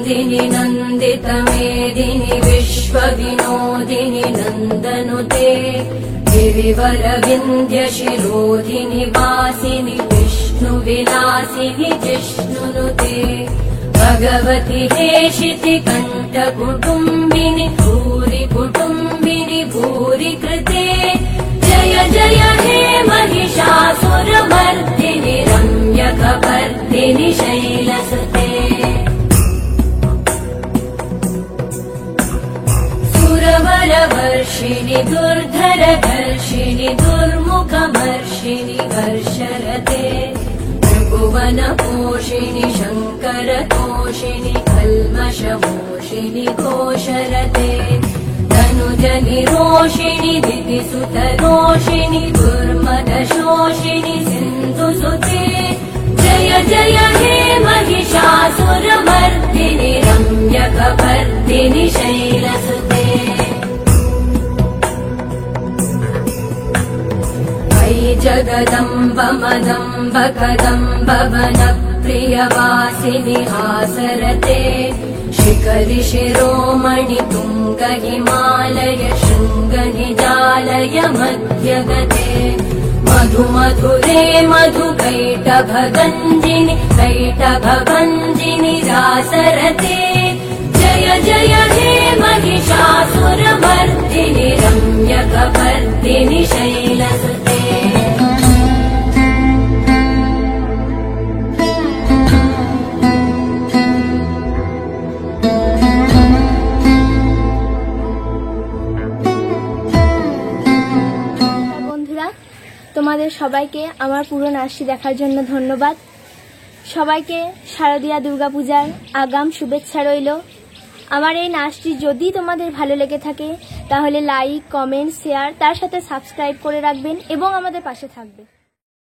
नन्दिनि नन्दितमेदिनि विश्वविनोदिनि नन्दनुते गिरिवरविन्ध्यशिरोधिनि वासिनि विष्णुविलासिनि जिष्णुनुते भगवति हेशिति कण्ठकुटुम्बिनि भूरि कुटुम्बिनि भूरि कृते जय जय हे महिषासुरमर्दिनि रम्यकपर्दिनि शैलसुते सुरवरवर्षिणि दुर्धरधर्षिणि दुर्मुखमर्षिणि वर्षरते त्रिभुवनपोषिणि शङ्करतोषिणि कल्मषमोषिणि घोषरते तनुजनिरोषिणि दितिसुतरोषिणि दुर्मदशोषिणि सिन्धुसुते जय जय हे महिषासुरमर्दिनि रम्यकपर्दिनि शैलसुते अयि जगदम्ब मदम्ब कदम्ब वनप्रियवासिनि हासरते शिखरि शिरोमणि तुङ्ग हिमालय शृङ्गनिजालय मध्यगते मधुमधुरे मधुकैटभगञ्जिनि कैटभभञ्जिनि रासरते जय जय हे महिषासुरमर्दिनि रम्यकपर्दिनि शैलसुते তোমাদের সবাইকে আমার পুরো নাচটি দেখার জন্য ধন্যবাদ। সবাইকে শারদীয়া দুর্গাপূজার আগাম শুভেচ্ছা রইল। আমার এই নাচটি যদি তোমাদের ভালো লেগে থাকে তাহলে লাইক, কমেন্ট, শেয়ার তার সাথে সাবস্ক্রাইব করে রাখবেন এবং আমাদের পাশে থাকবে।